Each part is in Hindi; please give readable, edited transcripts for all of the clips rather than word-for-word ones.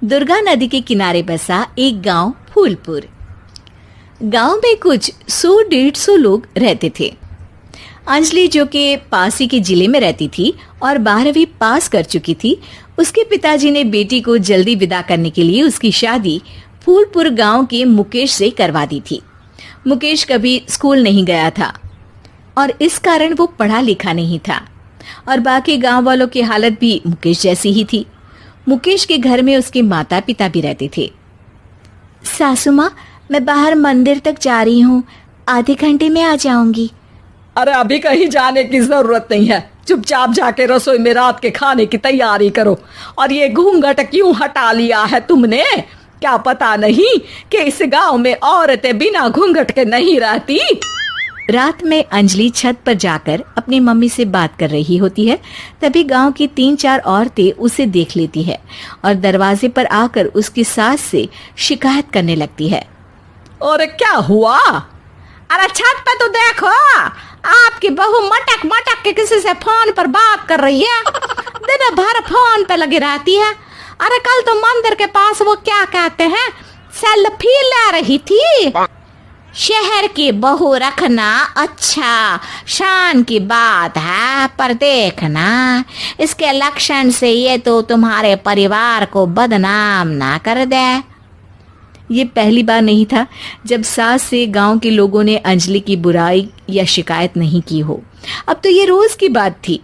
दुर्गा नदी के किनारे बसा एक गांव फूलपुर। गांव में कुछ 100-150 लोग रहते थे। अंजलि, जो कि पास ही के जिले में रहती थी और 12वीं पास कर चुकी थी, उसके पिताजी ने बेटी को जल्दी विदा करने के लिए उसकी शादी फूलपुर गांव के मुकेश से करवा दी थी। मुकेश कभी स्कूल नहीं गया था और इस कारण वो पढ़ा लिखा नहीं था और बाकी गांव वालों की हालत भी मुकेश जैसी ही थी। मुकेश के घर में उसके माता पिता भी रहते थे। सासू माँ, मैं बाहर मंदिर तक जा रही हूँ, आधे घंटे में आ जाऊंगी। अरे अभी कहीं जाने की जरूरत नहीं है, चुपचाप जाके रसोई में रात के खाने की तैयारी करो। और ये घूंघट क्यों हटा लिया है तुमने? क्या पता नहीं कि इस गांव में औरतें बिना घूंघट के नहीं रहती? रात में अंजलि छत पर जाकर अपनी मम्मी से बात कर रही होती है। तभी गांव की 3-4 औरतें उसे देख लेती है और दरवाजे पर आकर उसकी सास से शिकायत करने लगती है। और क्या हुआ? अरे छत पे तो देखो, आपकी बहू मटक मटक के किसी से फोन पर बात कर रही है, दिन भर फोन पे लगी रहती है। अरे कल तो मंदिर के पास वो क्या कहते हैं, सेल्फी ले रही थी। शहर की बहू रखना अच्छा शान की बात है, पर देखना इसके लक्षण से ये तो तुम्हारे परिवार को बदनाम ना कर दे। ये पहली बार नहीं था जब सास से गांव के लोगों ने अंजलि की बुराई या शिकायत नहीं की हो। अब तो ये रोज की बात थी।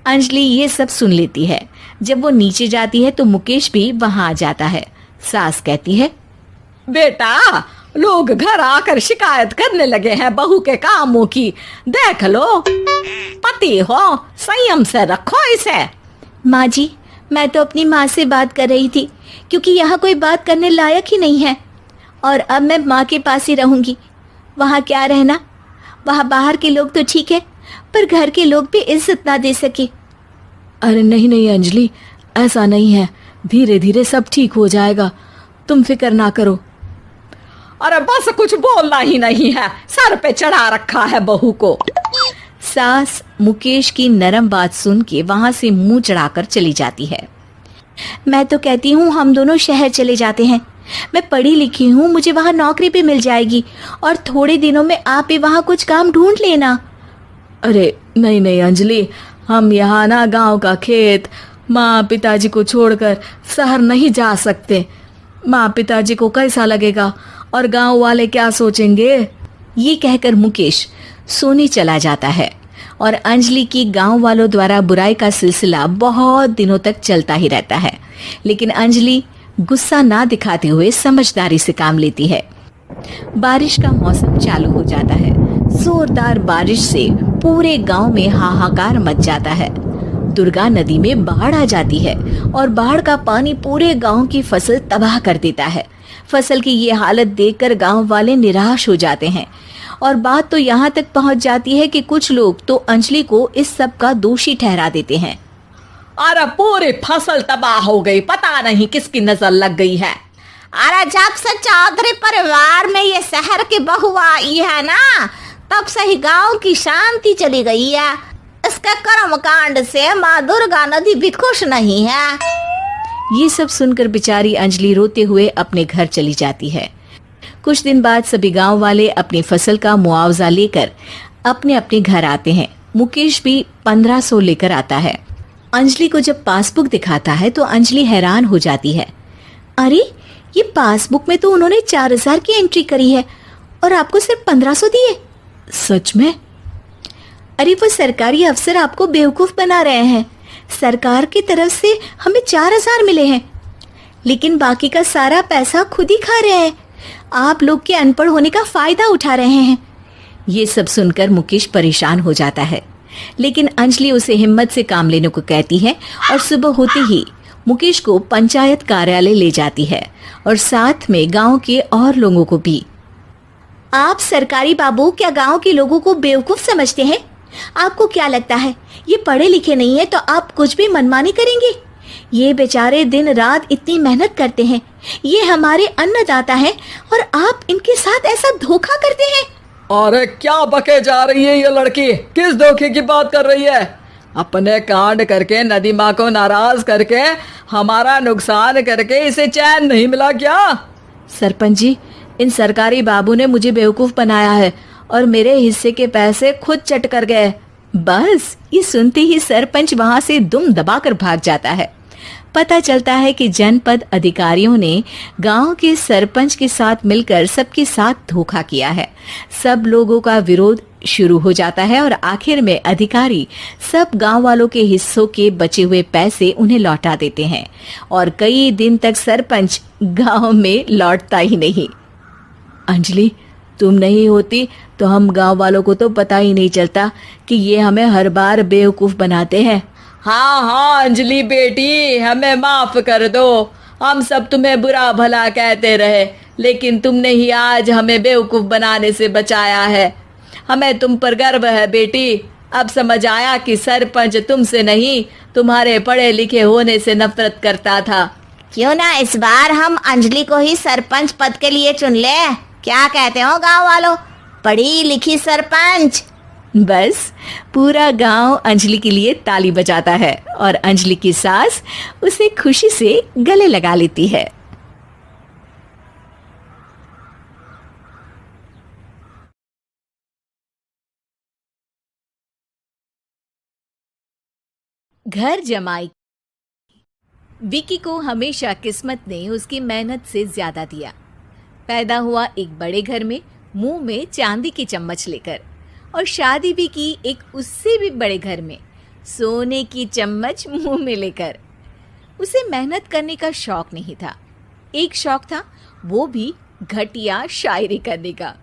अंजलि ये सब सुन लेती है। जब वो नीचे जाती है तो मुकेश भी वहां आ जाता है। सास कहती है, बेटा, लोग घर आकर शिकायत करने लगे हैं बहू के कामों की, देख लो। पति हो, संयम से रखो इसे। माँ जी, मैं तो अपनी माँ से बात कर रही थी क्योंकि यहाँ कोई बात करने लायक ही नहीं है और अब मैं माँ के पास ही रहूंगी। वहाँ क्या रहना, वहाँ बाहर के लोग तो ठीक है पर घर के लोग भी इज्जत ना दे सके। अरे नहीं नहीं अंजलि, ऐसा नहीं है, धीरे धीरे सब ठीक हो जाएगा, तुम फिक्र ना करो। अरे बस कुछ बोलना ही नहीं है, सर पे चढ़ा रखा है बहू को। सास मुकेश की नरम बात सुन के वहां से मुंह चढ़ाकर चली जाती है। मैं तो कहती हूँ हम दोनों शहर चले जाते हैं। मैं पढ़ी लिखी हूँ, मुझे वहाँ नौकरी भी मिल जाएगी और थोड़े दिनों में आप भी वहाँ कुछ काम ढूंढ लेना। अरे नहीं नहीं अंजलि, हम यहाँ ना गांव का खेत, माँ पिताजी को छोड़कर शहर नहीं जा सकते। माँ पिताजी को कैसा लगेगा और गांव वाले क्या सोचेंगे? ये कहकर मुकेश सोने चला जाता है और अंजलि की गांव वालों द्वारा बुराई का सिलसिला बहुत दिनों तक चलता ही रहता है। लेकिन अंजलि गुस्सा ना दिखाते हुए समझदारी से काम लेती है। बारिश का मौसम चालू हो जाता है। जोरदार बारिश से पूरे गांव में हाहाकार मच जाता है। दुर्गा नदी में बाढ़ आ जाती है और बाढ़ का पानी पूरे गांव की फसल तबाह कर देता है। फसल की ये हालत देखकर गांव वाले निराश हो जाते हैं और बात तो यहाँ तक पहुँच जाती है कि कुछ लोग तो अंजलि को इस सब का दोषी ठहरा देते हैं। अरे पूरी फसल तबाह हो गई, पता नहीं किसकी नजर लग गई है। अरे जब से चौधरी परिवार में ये शहर की बहू आई है ना, तब से ही गांव की शांति चली गई है। इसके कर्म कांड से माँ दुर्गा नदी भी खुश नहीं है। ये सब सुनकर बेचारी अंजलि रोते हुए अपने घर चली जाती है। कुछ दिन बाद सभी गांव वाले अपनी फसल का मुआवजा लेकर अपने अपने घर आते हैं। मुकेश भी 1500 लेकर आता है। अंजलि को जब पासबुक दिखाता है तो अंजलि हैरान हो जाती है। अरे, ये पासबुक में तो उन्होंने 4000 की एंट्री करी है और आपको सिर्फ 1500 दिए। सच में? अरे वो सरकारी अफसर आपको बेवकूफ बना रहे हैं। सरकार की तरफ से हमें 4000 मिले हैं लेकिन बाकी का सारा पैसा खुद ही खा रहे हैं। आप लोग के अनपढ़ होने का फायदा उठा रहे हैं। ये सब सुनकर मुकेश परेशान हो जाता है लेकिन अंजलि उसे हिम्मत से काम लेने को कहती है और सुबह होते ही मुकेश को पंचायत कार्यालय ले जाती है और साथ में गांव के और लोगों को भी। आप सरकारी बाबू क्या गांव के लोगों को बेवकूफ समझते हैं? आपको क्या लगता है ये पढ़े लिखे नहीं है तो आप कुछ भी मनमानी करेंगे? ये बेचारे दिन रात इतनी मेहनत करते हैं, ये हमारे अन्नदाता हैं और आप इनके साथ ऐसा धोखा करते हैं। अरे क्या बके जा रही है ये लड़की, किस धोखे की बात कर रही है? अपने कांड करके नदी माँ को नाराज करके हमारा नुकसान करके इसे चैन नहीं मिला क्या? सरपंच जी, इन सरकारी बाबू ने मुझे बेवकूफ बनाया है और मेरे हिस्से के पैसे खुद चट कर गए। बस ये सुनते ही सरपंच वहां से दुम दबाकर भाग जाता है। पता चलता है कि जनपद अधिकारियों ने गांव के सरपंच के साथ मिलकर सबके साथ धोखा किया है। सब लोगों का विरोध शुरू हो जाता है और आखिर में अधिकारी सब गांव वालों के हिस्सों के बचे हुए पैसे उन्हें लौटा देते हैं और कई दिन तक सरपंच गांव में लौटता ही नहीं। अंजलि, तुम नहीं होती तो हम गांव वालों को तो पता ही नहीं चलता कि ये हमें हर बार बेवकूफ बनाते हैं। हाँ हाँ अंजलि बेटी, हमें माफ कर दो। हम सब तुम्हें बुरा भला कहते रहे, लेकिन तुमने ही आज हमें बेवकूफ बनाने से बचाया है। हमें तुम पर गर्व है बेटी। अब समझ आया कि सरपंच तुमसे नहीं, तुम्हारे पढ़े लिखे होने से नफरत करता था। क्यों ना इस बार हम अंजलि को ही सरपंच पद के लिए चुन ले। क्या कहते हो गांव वालों? पढ़ी लिखी सरपंच। बस पूरा गांव अंजलि के लिए ताली बजाता है और अंजलि की सास उसे खुशी से गले लगा लेती है। घर जमाई। विकी को हमेशा किस्मत ने उसकी मेहनत से ज्यादा दिया। पैदा हुआ एक बड़े घर में, मुंह में चांदी की चम्मच लेकर, और शादी भी की एक उससे भी बड़े घर में, सोने की चम्मच मुंह में लेकर। उसे मेहनत करने का शौक नहीं था। एक शौक था, वो भी घटिया शायरी करने का।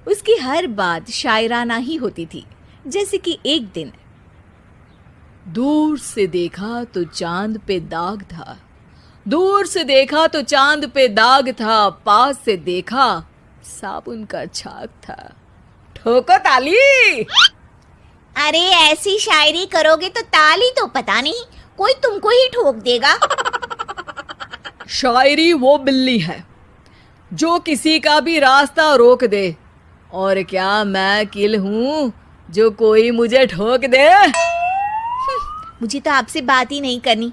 उसकी हर बात शायराना ही होती थी। जैसे कि एक दिन, दूर से देखा तो चांद पे दाग था, दूर से देखा तो चांद पे दाग था, पास से देखा साबुन का छाग था। ठोको ताली। अरे ऐसी शायरी करोगे तो ताली तो पता नहीं, कोई तुमको ही ठोक देगा। शायरी वो बिल्ली है जो किसी का भी रास्ता रोक दे, और क्या मैं किल हूँ जो कोई मुझे ठोक दे। मुझे तो आपसे बात ही नहीं करनी।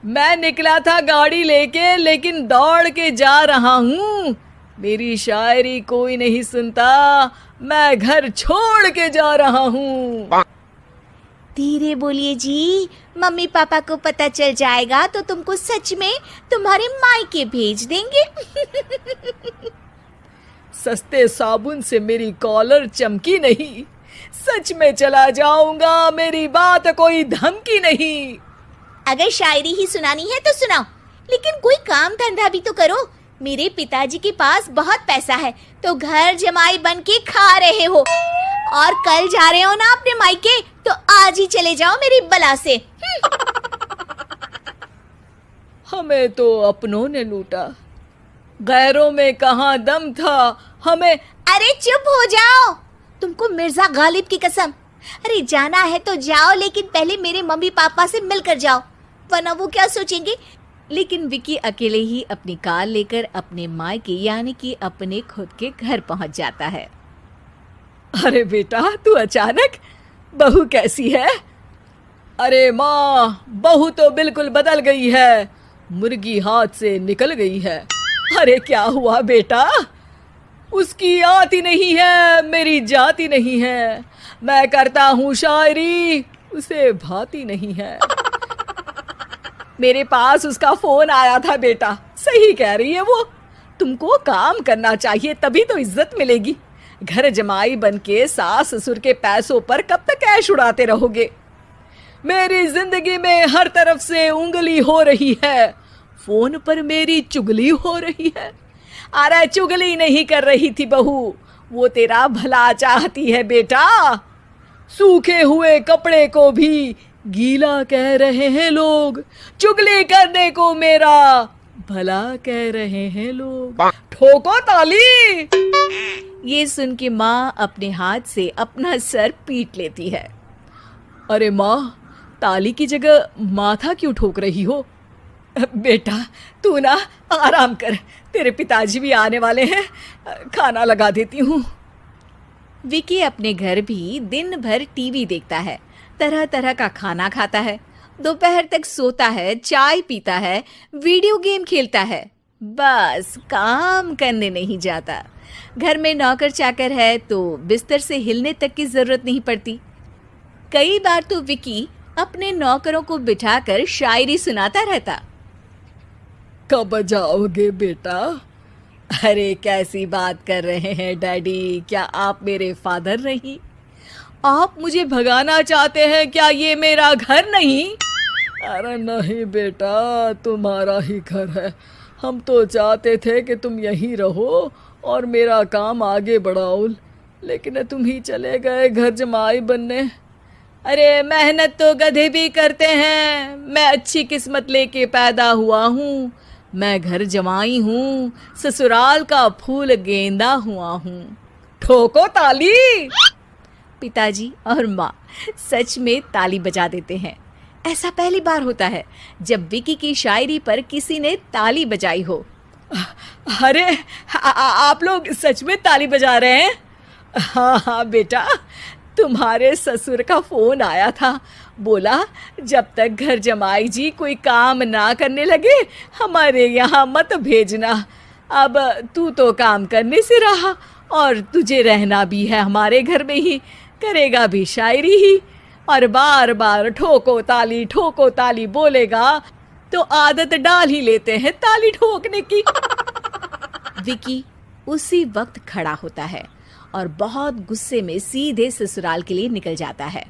मैं निकला था गाड़ी लेके, लेकिन दौड़ के जा रहा हूँ। मेरी शायरी कोई नहीं सुनता, मैं घर छोड़ के जा रहा हूँ। धीरे बोलिए जी, मम्मी पापा को पता चल जाएगा तो तुमको सच में तुम्हारे मायके भेज देंगे। सस्ते साबुन से मेरी कॉलर चमकी नहीं, सच में चला जाऊंगा, मेरी बात कोई धमकी नहीं। अगर शायरी ही सुनानी है तो सुनाओ, लेकिन कोई काम धंधा भी तो करो। मेरे पिताजी के पास बहुत पैसा है तो घर जमाई बन के खा रहे हो, और कल जा रहे हो ना अपने मायके, तो आज ही चले जाओ मेरी बला से। हमें तो अपनों ने लूटा, गैरों में कहाँ दम था हमें। अरे चुप हो जाओ, तुमको मिर्जा गालिब की कसम। अरे जाना है तो जाओ, लेकिन पहले मेरे मम्मी पापा से मिलकर जाओ, वरना वो क्या सोचेंगे। लेकिन विकी अकेले ही अपनी कार लेकर अपने मायके यानी कि अपने खुद के घर पहुंच जाता है। अरे बेटा, तू अचानक, बहू कैसी है? अरे माँ, बहू तो बिल्कुल बदल गई है, मुर्गी हाथ से निकल गई है। अरे क्या हुआ बेटा? उसकी आती नहीं है, मेरी जाती नहीं है। मैं करता हूँ शायरी, उसे भाती नहीं है। मेरे पास उसका फोन आया था बेटा, सही कह रही है वो। तुमको काम करना चाहिए, तभी तो इज्जत मिलेगी। घर जमाई बनके सास ससुर के पैसों पर कब तक ऐश उड़ाते रहोगे? मेरी जिंदगी में हर तरफ से उंगली हो रही है, फोन पर मेरी चुगली हो रही है। अरे चुगली नहीं कर रही थी बहू, वो तेरा भला चाहती है बेटा। सूखे हुए कपड़े को भी गीला कह रहे हैं लोग, चुगली करने को मेरा भला कह रहे हैं लोग। ठोको ताली। ये सुन के माँ अपने हाथ से अपना सर पीट लेती है। अरे माँ, ताली की जगह माथा क्यों ठोक रही हो? बेटा तू ना आराम कर, तेरे पिताजी भी आने वाले हैं, खाना लगा देती हूँ। विकी अपने घर भी दिन भर टीवी देखता है, तरह तरह का खाना खाता है दोपहर तक सोता है, चाय पीता है, वीडियो गेम खेलता है, बस काम करने नहीं जाता। घर में नौकर चाकर है तो बिस्तर से हिलने तक की जरूरत नहीं पड़ती। कई बार तो विकी अपने नौकरों को बिठाकर शायरी सुनाता रहता। कब जाओगे बेटा? अरे कैसी बात कर रहे हैं डैडी, क्या आप मेरे फादर नहीं? आप मुझे भगाना चाहते हैं क्या? ये मेरा घर नहीं। अरे नहीं बेटा, तुम्हारा ही घर है। हम तो चाहते थे कि तुम यहीं रहो और मेरा काम आगे बढ़ाओ, लेकिन तुम ही चले गए घर जमाई बनने। अरे मेहनत तो गधे भी करते हैं। मैं अच्छी किस्मत लेके पैदा हुआ हूँ। मैं घर जमाई हूँ, ससुराल का फूल गेंदा हुआ हूँ। ठोको ताली। पिताजी और माँ सच में ताली बजा देते हैं। ऐसा पहली बार होता है जब विकी की शायरी पर किसी ने ताली बजाई हो। अरे आप लोग सच में ताली बजा रहे हैं? हाँ हाँ बेटा, तुम्हारे ससुर का फोन आया था। बोला जब तक घर जमाई जी कोई काम ना करने लगे हमारे यहाँ मत भेजना। अब तू तो काम करने से रहा और तुझे रहना भी है हमारे घर में ही, करेगा भी शायरी ही, और बार बार ठोको ताली बोलेगा तो आदत डाल ही लेते हैं ताली ठोकने की। विकी उसी वक्त खड़ा होता है और बहुत गुस्से में सीधे ससुराल के लिए निकल जाता है।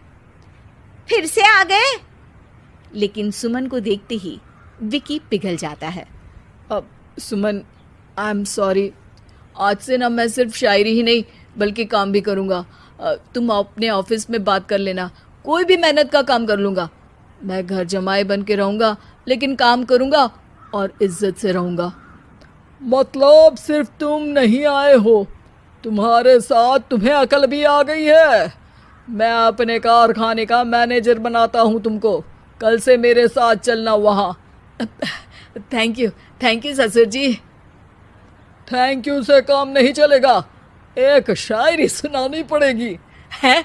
फिर से आ गए? लेकिन सुमन को देखते ही विकी पिघल जाता है। अब सुमन, आई एम सॉरी। आज से ना मैं सिर्फ शायरी ही नहीं बल्कि काम भी करूँगा। तुम अपने ऑफिस में बात कर लेना, कोई भी मेहनत का काम कर लूँगा। मैं घर जमाई बन के रहूँगा लेकिन काम करूँगा और इज्जत से रहूँगा। मतलब सिर्फ तुम नहीं आए हो, तुम्हारे साथ तुम्हें अकल भी आ गई है। मैं अपने कारखाने का मैनेजर बनाता हूँ तुमको। कल से मेरे साथ चलना वहाँ। थैंक यू ससुर जी। थैंक यू से काम नहीं चलेगा, एक शायरी सुनानी पड़ेगी। है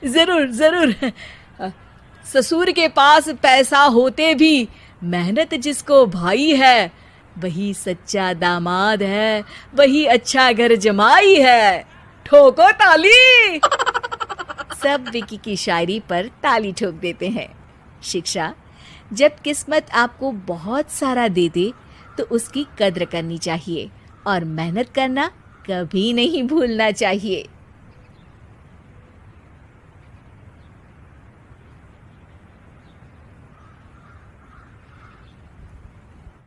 जरूर। ससुर के पास पैसा होते भी मेहनत जिसको भाई है वही सच्चा दामाद है, वही अच्छा घर जमाई है। ठोको ताली। सब विकी की शायरी पर ताली ठोक देते हैं। शिक्षा, जब किस्मत आपको बहुत सारा दे दे तो उसकी कद्र करनी चाहिए और मेहनत करना कभी नहीं भूलना चाहिए।